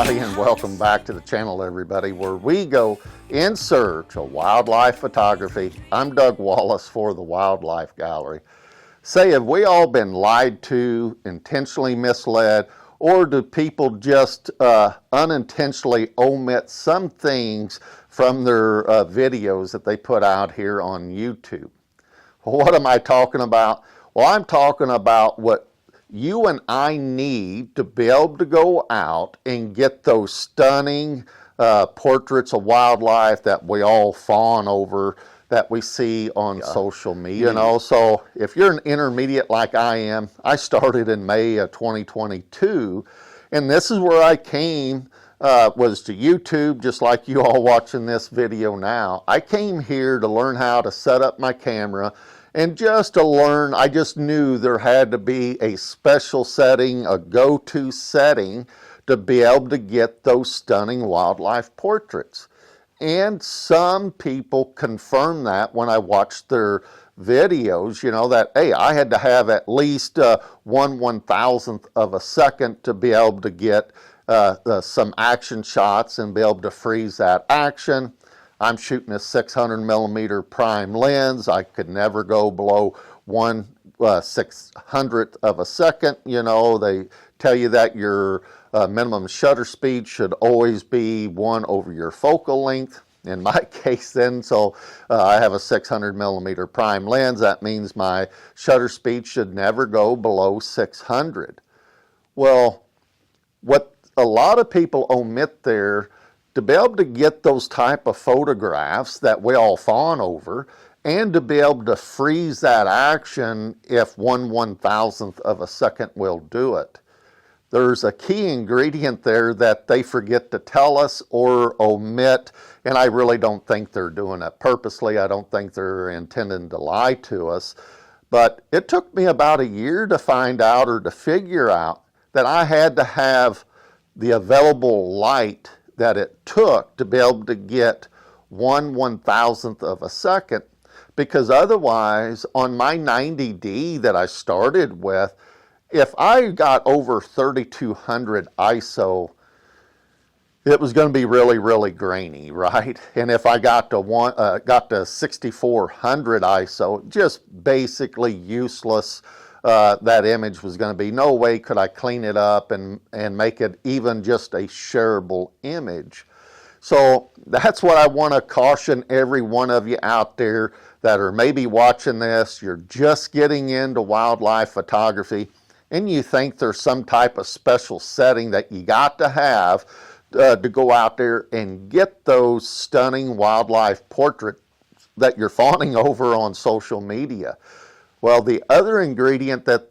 Howdy and welcome back to the channel, everybody, where we go in search of wildlife photography. I'm Doug Wallace for the Wildlife Gallery. Say, have we all been lied to, intentionally misled, or do people just unintentionally omit some things from their videos that they put out here on YouTube? Well, what am I talking about? Well, I'm talking about what you and I need to be able to go out and get those stunning portraits of wildlife that we all fawn over, that we see on social media. You know, so if you're an intermediate like I am, I started in May of 2022, and this is where I came, was to YouTube, just like you all watching this video now. I came here to learn how to set up my camera, and just to learn, I just knew there had to be a special setting, a go-to setting to be able to get those stunning wildlife portraits. And some people confirm that when I watched their videos, you know, that, hey, I had to have at least 1/1000th of a second to be able to get some action shots and be able to freeze that action. I'm shooting a 600mm prime lens. I could never go below 1/600th of a second. You know, they tell you that your minimum shutter speed should always be 1 over your focal length. In my case then, so I have a 600mm prime lens. That means my shutter speed should never go below 600. Well, what a lot of people omit there, to be able to get those type of photographs that we all fawn over, and to be able to freeze that action if 1/1000th of a second will do it. There's a key ingredient there that they forget to tell us or omit, and I really don't think they're doing it purposely. I don't think they're intending to lie to us. But it took me about a year to find out, or to figure out, that I had to have the available light that it took to be able to get 1/1000th of a second, because otherwise on my 90D that I started with, if I got over 3200 ISO, it was going to be really, really grainy, right? And if I got to 6400 ISO, just basically useless. That image was going to be, no way could I clean it up and make it even just a shareable image. So that's what I want to caution every one of you out there that are maybe watching this. You're just getting into wildlife photography, and you think there's some type of special setting that you got to have to go out there and get those stunning wildlife portraits that you're fawning over on social media. Well, the other ingredient that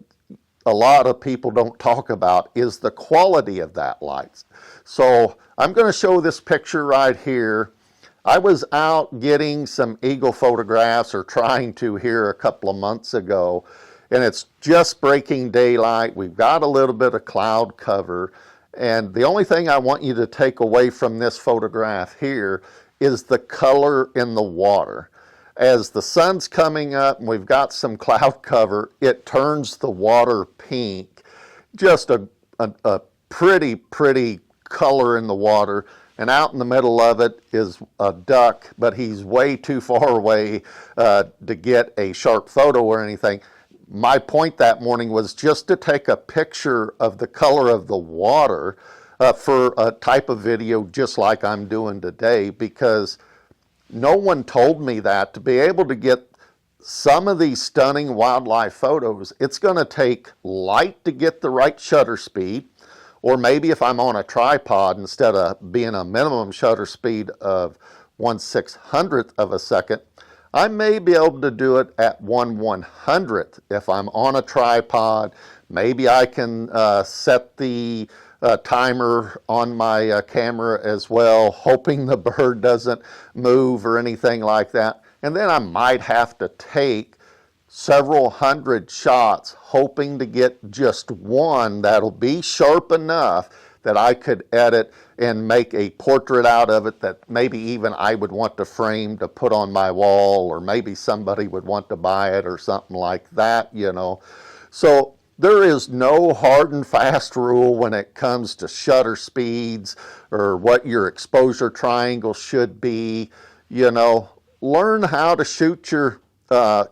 a lot of people don't talk about is the quality of that light. So I'm going to show this picture right here. I was out getting some eagle photographs, or trying to, here a couple of months ago, and it's just breaking daylight. We've got a little bit of cloud cover, and the only thing I want you to take away from this photograph here is the color in the water. As the sun's coming up and we've got some cloud cover, it turns the water pink. Just a pretty, pretty color in the water. And out in the middle of it is a duck, but he's way too far away to get a sharp photo or anything. My point that morning was just to take a picture of the color of the water for a type of video just like I'm doing today, because no one told me that to be able to get some of these stunning wildlife photos, it's going to take light to get the right shutter speed, or maybe if I'm on a tripod, instead of being a minimum shutter speed of 1/600th of a second, I may be able to do it at 1/100th. If I'm on a tripod, maybe I can set the timer on my camera as well, hoping the bird doesn't move or anything like that. And then I might have to take several hundred shots, hoping to get just one that'll be sharp enough that I could edit and make a portrait out of it that maybe even I would want to frame to put on my wall, or maybe somebody would want to buy it or something like that, you know. So there is no hard and fast rule when it comes to shutter speeds or what your exposure triangle should be. You know, learn how to shoot your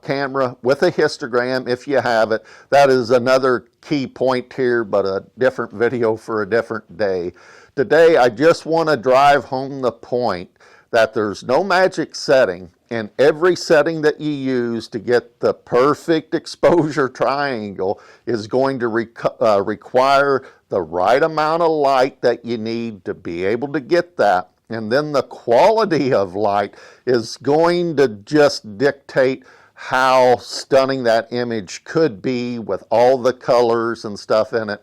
camera with a histogram if you have it. That is another key point here, but a different video for a different day. Today, I just want to drive home the point that there's no magic setting, and every setting that you use to get the perfect exposure triangle is going to require the right amount of light that you need to be able to get that. And then the quality of light is going to just dictate how stunning that image could be with all the colors and stuff in it.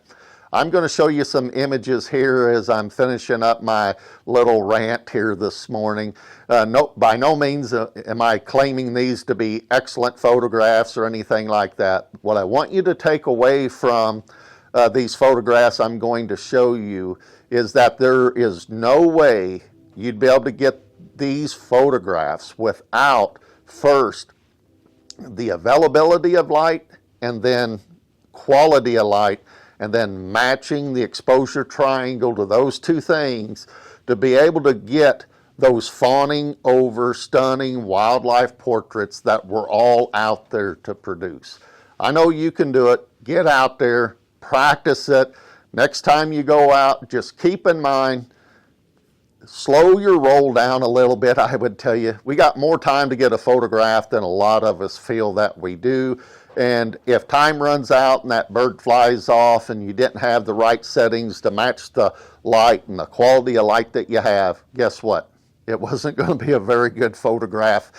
I'm going to show you some images here as I'm finishing up my little rant here this morning. By no means am I claiming these to be excellent photographs or anything like that. What I want you to take away from these photographs I'm going to show you is that there is no way you'd be able to get these photographs without first the availability of light and then quality of light, and then matching the exposure triangle to those two things to be able to get those fawning over stunning wildlife portraits that we're all out there to produce. I know you can do it. Get out there, practice it. Next time you go out, just keep in mind, slow your roll down a little bit, I would tell you. We got more time to get a photograph than a lot of us feel that we do. And if time runs out and that bird flies off and you didn't have the right settings to match the light and the quality of light that you have, guess what? It wasn't going to be a very good photograph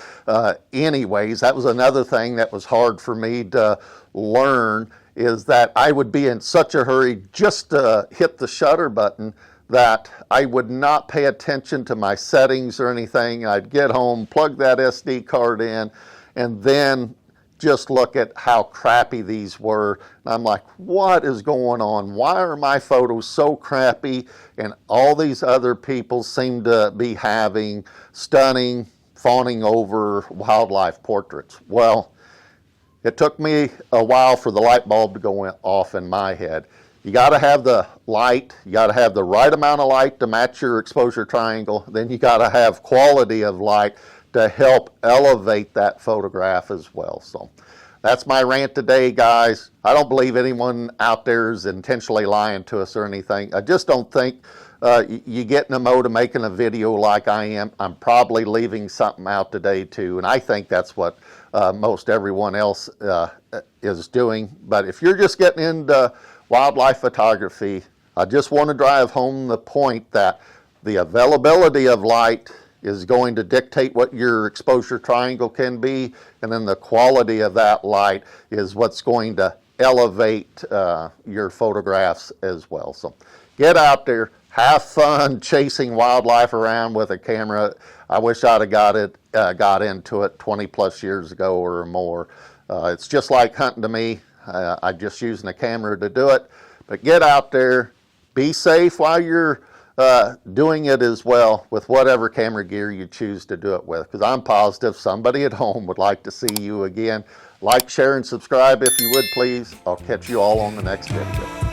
anyways. That was another thing that was hard for me to learn, is that I would be in such a hurry just to hit the shutter button that I would not pay attention to my settings or anything. I'd get home, plug that SD card in, and then just look at how crappy these were. And I'm like, what is going on? Why are my photos so crappy and all these other people seem to be having stunning, fawning over wildlife portraits? Well, it took me a while for the light bulb to go off in my head. You got to have the light, you got to have the right amount of light to match your exposure triangle, then you got to have quality of light to help elevate that photograph as well. So that's my rant today, guys. I don't believe anyone out there is intentionally lying to us or anything. I just don't think you get in the mode of making a video like I am. I'm probably leaving something out today too, and I think that's what most everyone else is doing. But if you're just getting into wildlife photography, I just want to drive home the point that the availability of light is going to dictate what your exposure triangle can be, and then the quality of that light is what's going to elevate your photographs as well. So get out there, have fun chasing wildlife around with a camera. I wish I'd have got into it 20 plus years ago or more. It's just like hunting to me. I'm just using a camera to do it. But get out there, be safe while you're doing it as well with whatever camera gear you choose to do it with, because I'm positive somebody at home would like to see you again. Like, share, and subscribe if you would, please. I'll catch you all on the next video.